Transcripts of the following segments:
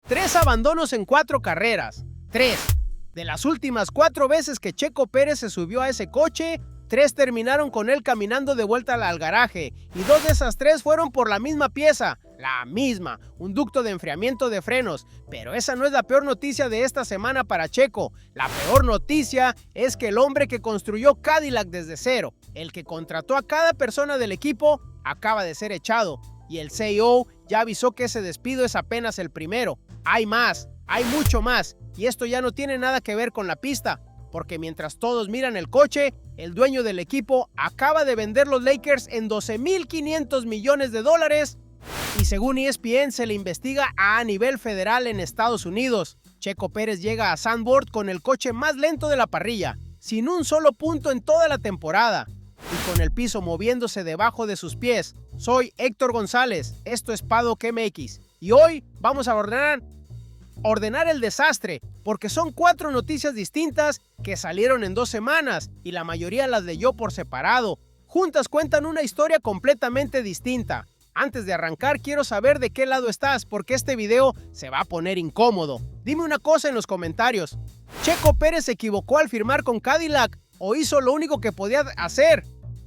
3 abandonos en 4 carreras. 3. De las últimas 4 veces que Checo Pérez se subió a ese coche, 3 terminaron con él caminando de vuelta al garaje, y 2 de esas 3 fueron por la misma pieza, un ducto de enfriamiento de frenos. Pero esa no es la peor noticia de esta semana para Checo. La peor noticia es que el hombre que construyó Cadillac desde cero, el que contrató a cada persona del equipo, acaba de ser echado, y el CEO ya avisó que ese despido es apenas el primero. Hay más, hay mucho más, y esto ya no tiene nada que ver con la pista, porque mientras todos miran el coche, el dueño del equipo acaba de vender los Lakers en $12.500 millones, y según ESPN se le investiga a nivel federal en Estados Unidos. Checo Pérez llega a Zandvoort con el coche más lento de la parrilla, sin un solo punto en toda la temporada, y con el piso moviéndose debajo de sus pies. Soy Héctor González, esto es Paddock MX, y hoy vamos a ordenar el desastre, porque son 4 noticias distintas que salieron en 2 semanas, y la mayoría las leyó por separado. Juntas cuentan una historia completamente distinta. Antes de arrancar, quiero saber de qué lado estás, porque este video se va a poner incómodo. Dime una cosa en los comentarios. ¿Checo Pérez se equivocó al firmar con Cadillac o hizo lo único que podía hacer?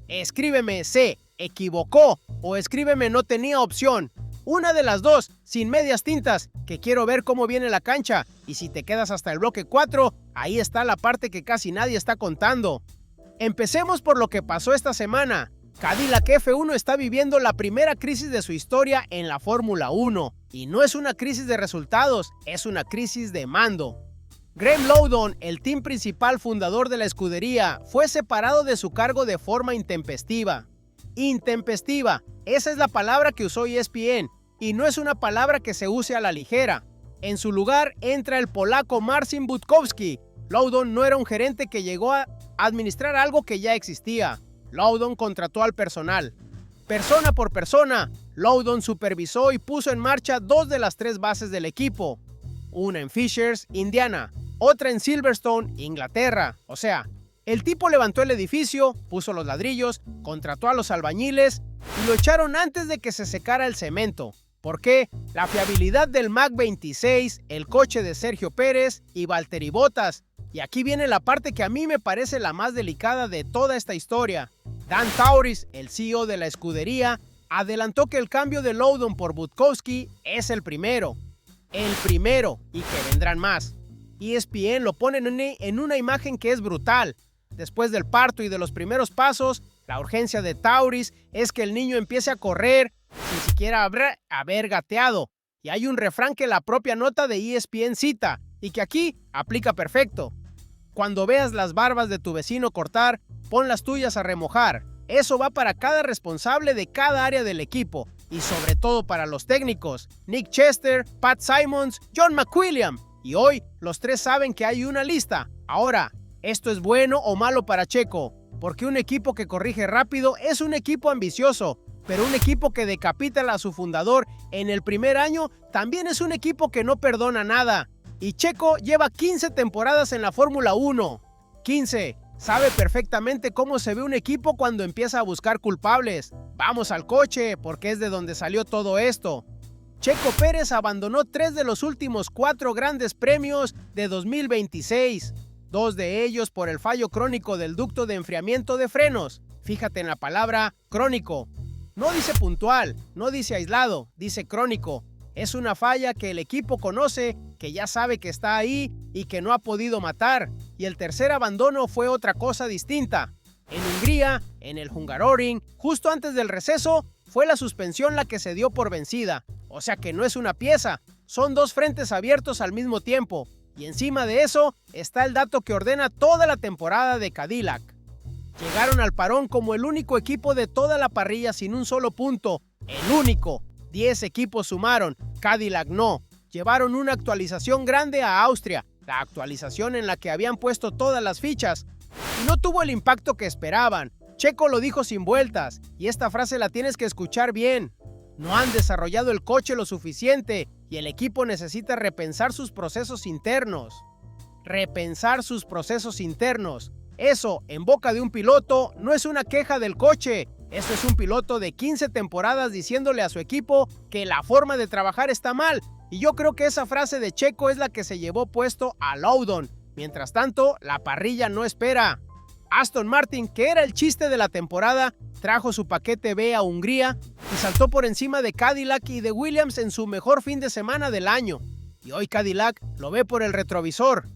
Escríbeme se equivocó o escríbeme no tenía opción. Una de las dos, sin medias tintas, que quiero ver cómo viene la cancha. Y si te quedas hasta el bloque 4, ahí está la parte que casi nadie está contando. Empecemos por lo que pasó esta semana. Cadillac F1 está viviendo la primera crisis de su historia en la Fórmula 1. Y no es una crisis de resultados, es una crisis de mando. Graham Loudon, el team principal fundador de la escudería, fue separado de su cargo de forma intempestiva. Intempestiva, esa es la palabra que usó ESPN, y no es una palabra que se use a la ligera. En su lugar entra el polaco Marcin Budkowski. Loudon no era un gerente que llegó a administrar algo que ya existía. Loudon contrató al personal. Persona por persona, Loudon supervisó y puso en marcha 2 de las 3 bases del equipo. Una en Fishers, Indiana, otra en Silverstone, Inglaterra. O sea, el tipo levantó el edificio, puso los ladrillos, contrató a los albañiles y lo echaron antes de que se secara el cemento. ¿Por qué? La fiabilidad del Mach 26, el coche de Sergio Pérez y Valtteri Bottas. Y aquí viene la parte que a mí me parece la más delicada de toda esta historia. Dan Tauris, el CEO de la escudería, adelantó que el cambio de Loudon por Budkowski es el primero. El primero, y que vendrán más. ESPN lo pone en una imagen que es brutal. Después del parto y de los primeros pasos, la urgencia de Tauris es que el niño empiece a correr sin siquiera haber gateado. Y hay un refrán que la propia nota de ESPN cita, y que aquí aplica perfecto. Cuando veas las barbas de tu vecino cortar, pon las tuyas a remojar. Eso va para cada responsable de cada área del equipo, y sobre todo para los técnicos, Nick Chester, Pat Simons, John McWilliam. Y hoy los 3 saben que hay una lista. Ahora, ¿esto es bueno o malo para Checo? Porque un equipo que corrige rápido es un equipo ambicioso, pero un equipo que decapita a su fundador en el primer año también es un equipo que no perdona nada. Y Checo lleva 15 temporadas en la Fórmula 1. 15. Sabe perfectamente cómo se ve un equipo cuando empieza a buscar culpables. Vamos al coche, porque es de donde salió todo esto. Checo Pérez abandonó 3 de los últimos 4 grandes premios de 2026. 2 de ellos por el fallo crónico del ducto de enfriamiento de frenos. Fíjate en la palabra crónico. No dice puntual, no dice aislado, dice crónico. Es una falla que el equipo conoce, que ya sabe que está ahí y que no ha podido matar. Y el tercer abandono fue otra cosa distinta. En Hungría, en el Hungaroring, justo antes del receso, fue la suspensión la que se dio por vencida. O sea que no es una pieza, son 2 frentes abiertos al mismo tiempo. Y encima de eso está el dato que ordena toda la temporada de Cadillac. Llegaron al parón como el único equipo de toda la parrilla sin un solo punto. El único. 10 equipos sumaron, Cadillac no. Llevaron una actualización grande a Austria, la actualización en la que habían puesto todas las fichas, y no tuvo el impacto que esperaban. Checo lo dijo sin vueltas, y esta frase la tienes que escuchar bien. No han desarrollado el coche lo suficiente, y el equipo necesita repensar sus procesos internos. Repensar sus procesos internos. Eso, en boca de un piloto, no es una queja del coche. Eso es un piloto de 15 temporadas diciéndole a su equipo que la forma de trabajar está mal Y yo creo que esa frase de Checo es la que se llevó puesto a Loudon. Mientras tanto, la parrilla no espera. Aston Martin, que era el chiste de la temporada, trajo su paquete B a Hungría y saltó por encima de Cadillac y de Williams en su mejor fin de semana del año. Y hoy Cadillac lo ve por el retrovisor,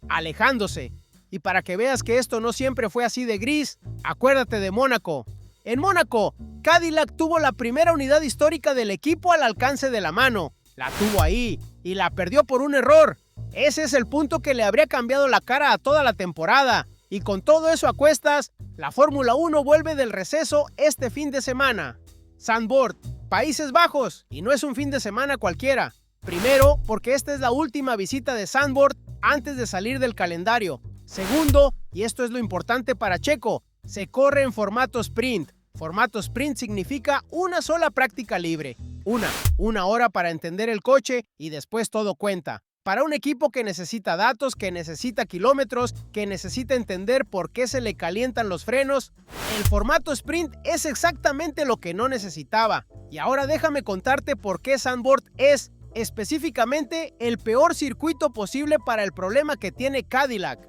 alejándose. Y para que veas que esto no siempre fue así de gris, acuérdate de Mónaco. En Mónaco, Cadillac tuvo la primera unidad histórica del equipo al alcance de la mano. La tuvo ahí y la perdió por un error. Ese es el punto que le habría cambiado la cara a toda la temporada. Y con todo eso a cuestas, la Fórmula 1 vuelve del receso este fin de semana. Zandvoort, Países Bajos, y no es un fin de semana cualquiera. Primero, porque esta es la última visita de Zandvoort antes de salir del calendario. Segundo, y esto es lo importante para Checo, se corre en formato sprint. Formato sprint significa una sola práctica libre. Una hora para entender el coche y después todo cuenta. Para un equipo que necesita datos, que necesita kilómetros, que necesita entender por qué se le calientan los frenos, el formato sprint es exactamente lo que no necesitaba. Y ahora déjame contarte por qué Zandvoort es específicamente el peor circuito posible para el problema que tiene Cadillac.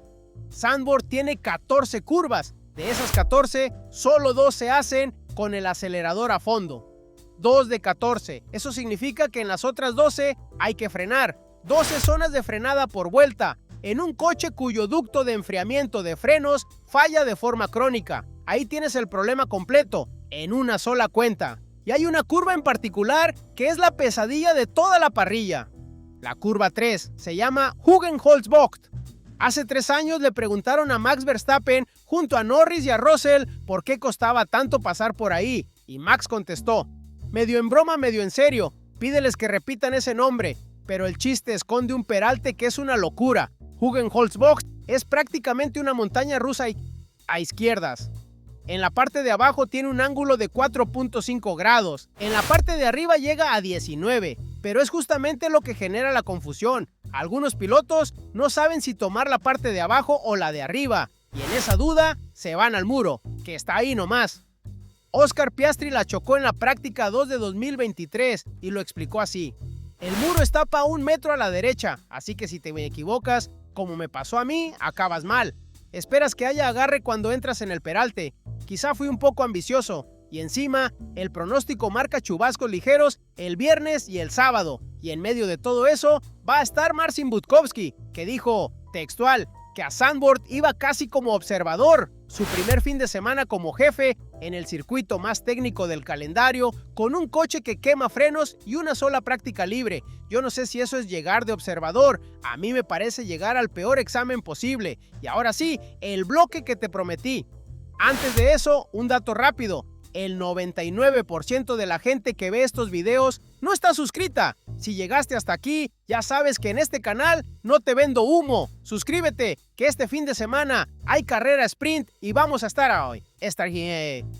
Zandvoort tiene 14 curvas. De esas 14, solo 2 se hacen con el acelerador a fondo. 2 de 14. Eso significa que en las otras 12 hay que frenar. 12 zonas de frenada por vuelta, en un coche cuyo ducto de enfriamiento de frenos falla de forma crónica. Ahí tienes el problema completo, en una sola cuenta. Y hay una curva en particular que es la pesadilla de toda la parrilla. La curva 3 se llama Hugenholzbocht. Hace 3 años le preguntaron a Max Verstappen junto a Norris y a Russell por qué costaba tanto pasar por ahí. Y Max contestó, medio en broma, medio en serio, pídeles que repitan ese nombre. Pero el chiste esconde un peralte que es una locura. Hugenholzbocht es prácticamente una montaña rusa a izquierdas. En la parte de abajo tiene un ángulo de 4.5 grados. En la parte de arriba llega a 19. Pero es justamente lo que genera la confusión. Algunos pilotos no saben si tomar la parte de abajo o la de arriba. Y en esa duda se van al muro, que está ahí nomás. Oscar Piastri la chocó en la práctica 2 de 2023 y lo explicó así. El muro está para 1 metro a la derecha, así que si te equivocas, como me pasó a mí, acabas mal. Esperas que haya agarre cuando entras en el peralte. Quizá fui un poco ambicioso. Y encima, el pronóstico marca chubascos ligeros el viernes y el sábado. Y en medio de todo eso, va a estar Marcin Budkowski, que dijo, textual, que a Zandvoort iba casi como observador. Su primer fin de semana como jefe en el circuito más técnico del calendario, con un coche que quema frenos y una sola práctica libre. Yo no sé si eso es llegar de observador, a mí me parece llegar al peor examen posible. Y ahora sí, el bloque que te prometí. Antes de eso, un dato rápido. El 99% de la gente que ve estos videos no está suscrita. Si llegaste hasta aquí, ya sabes que en este canal no te vendo humo. Suscríbete, que este fin de semana hay carrera sprint y vamos a estar hoy.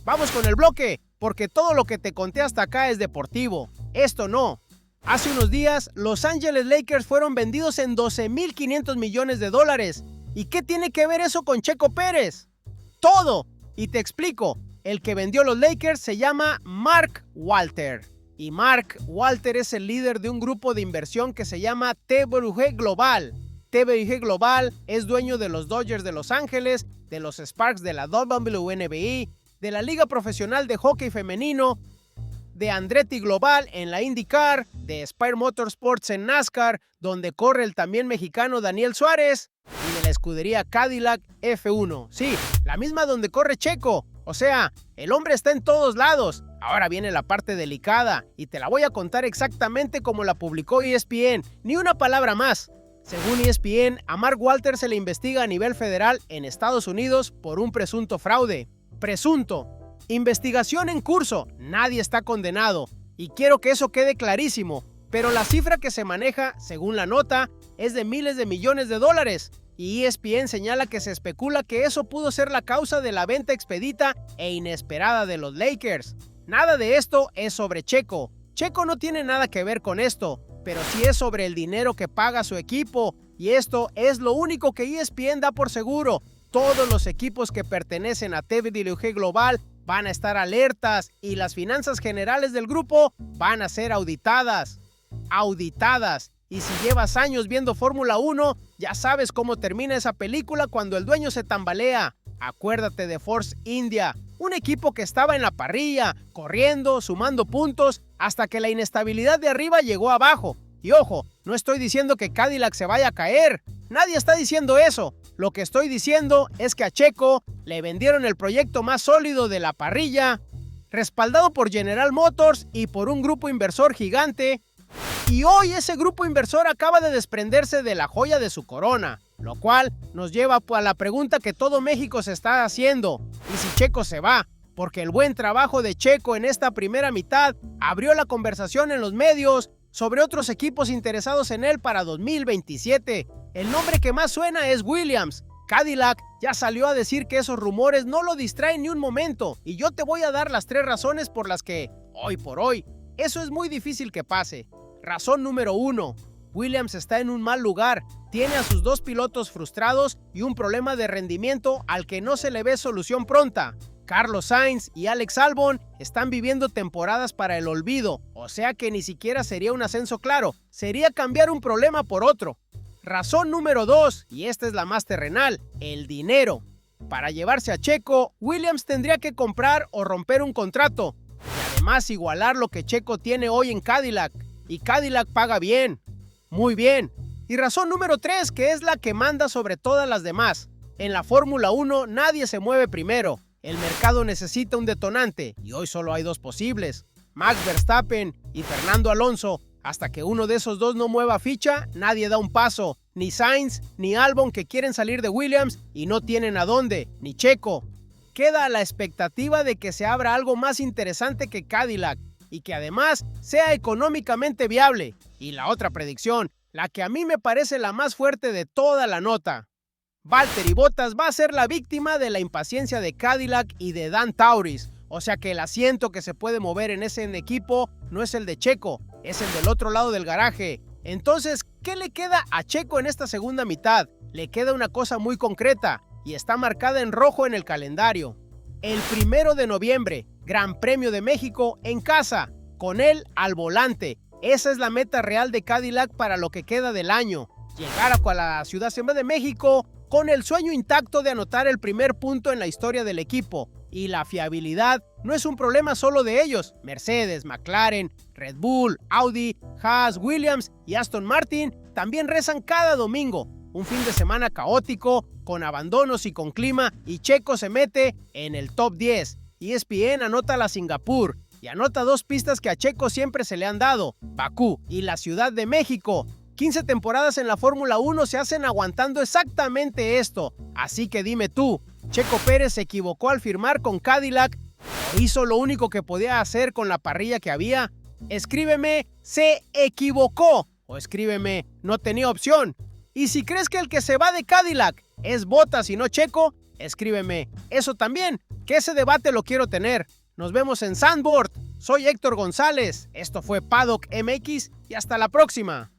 Vamos con el bloque, porque todo lo que te conté hasta acá es deportivo. Esto no. Hace unos días, Los Ángeles Lakers fueron vendidos en $12.500 millones. ¿Y qué tiene que ver eso con Checo Pérez? Todo. Y te explico. El que vendió los Lakers se llama Mark Walter. Y Mark Walter es el líder de un grupo de inversión que se llama TWG Global. TWG Global es dueño de los Dodgers de Los Ángeles, de los Sparks de la WNBA, de la Liga Profesional de Hockey Femenino, de Andretti Global en la IndyCar, de Spire Motorsports en NASCAR, donde corre el también mexicano Daniel Suárez, y de la escudería Cadillac F1. Sí, la misma donde corre Checo. O sea, el hombre está en todos lados. Ahora viene la parte delicada y te la voy a contar exactamente como la publicó ESPN, ni una palabra más. Según ESPN, a Mark Walter se le investiga a nivel federal en Estados Unidos por un presunto fraude. Presunto. Investigación en curso. Nadie está condenado. Y quiero que eso quede clarísimo. Pero la cifra que se maneja, según la nota, es de miles de millones de dólares. Y ESPN señala que se especula que eso pudo ser la causa de la venta expedita e inesperada de los Lakers. Nada de esto es sobre Checo. Checo no tiene nada que ver con esto, pero sí es sobre el dinero que paga su equipo. Y esto es lo único que ESPN da por seguro. Todos los equipos que pertenecen a TWG Global van a estar alertas y las finanzas generales del grupo van a ser auditadas. auditadas. Y si llevas años viendo Fórmula 1, ya sabes cómo termina esa película cuando el dueño se tambalea. Acuérdate de Force India, un equipo que estaba en la parrilla, corriendo, sumando puntos, hasta que la inestabilidad de arriba llegó abajo. Y ojo, no estoy diciendo que Cadillac se vaya a caer. Nadie está diciendo eso. Lo que estoy diciendo es que a Checo le vendieron el proyecto más sólido de la parrilla, respaldado por General Motors y por un grupo inversor gigante. Y hoy ese grupo inversor acaba de desprenderse de la joya de su corona, lo cual nos lleva a la pregunta que todo México se está haciendo: ¿y si Checo se va? Porque el buen trabajo de Checo en esta primera mitad abrió la conversación en los medios sobre otros equipos interesados en él para 2027. El nombre que más suena es Williams. Cadillac ya salió a decir que esos rumores no lo distraen ni un momento, y yo te voy a dar las 3 razones por las que, hoy por hoy, eso es muy difícil que pase. Razón número 1. Williams está en un mal lugar, tiene a sus 2 pilotos frustrados y un problema de rendimiento al que no se le ve solución pronta. Carlos Sainz y Alex Albon están viviendo temporadas para el olvido, o sea que ni siquiera sería un ascenso claro, sería cambiar un problema por otro. Razón número 2, y esta es la más terrenal: el dinero. Para llevarse a Checo, Williams tendría que comprar o romper un contrato, y además igualar lo que Checo tiene hoy en Cadillac, y Cadillac paga bien, muy bien. Y razón número 3, que es la que manda sobre todas las demás: en la Fórmula 1 nadie se mueve primero. El mercado necesita un detonante, y hoy solo hay 2 posibles: Max Verstappen y Fernando Alonso. Hasta que uno de esos 2 no mueva ficha, nadie da un paso. Ni Sainz ni Albon, que quieren salir de Williams y no tienen a dónde, ni Checo. Queda a la expectativa de que se abra algo más interesante que Cadillac, y que además sea económicamente viable. Y la otra predicción, la que a mí me parece la más fuerte de toda la nota: Valtteri Bottas va a ser la víctima de la impaciencia de Cadillac y de Dan Tauris. O sea que el asiento que se puede mover en ese equipo no es el de Checo, es el del otro lado del garaje. Entonces, ¿qué le queda a Checo en esta segunda mitad? Le queda una cosa muy concreta, y está marcada en rojo en el calendario. El 1 de noviembre, Gran Premio de México en casa, con él al volante. Esa es la meta real de Cadillac para lo que queda del año: llegar a la Ciudad de México con el sueño intacto de anotar el primer punto en la historia del equipo. Y la fiabilidad no es un problema solo de ellos. Mercedes, McLaren, Red Bull, Audi, Haas, Williams y Aston Martin también rezan cada domingo. Un fin de semana caótico, con abandonos y con clima, y Checo se mete en el top 10. ESPN anota la Singapur y anota 2 pistas que a Checo siempre se le han dado: Bakú y la Ciudad de México. 15 temporadas en la Fórmula 1 se hacen aguantando exactamente esto. Así que dime tú, ¿Checo Pérez se equivocó al firmar con Cadillac o hizo lo único que podía hacer con la parrilla que había? Escríbeme «se equivocó» o escríbeme «no tenía opción». Y si crees que el que se va de Cadillac es Bottas y no Checo, escríbeme eso también, que ese debate lo quiero tener. Nos vemos en Sandboard. Soy Héctor González. Esto fue Paddock MX y hasta la próxima.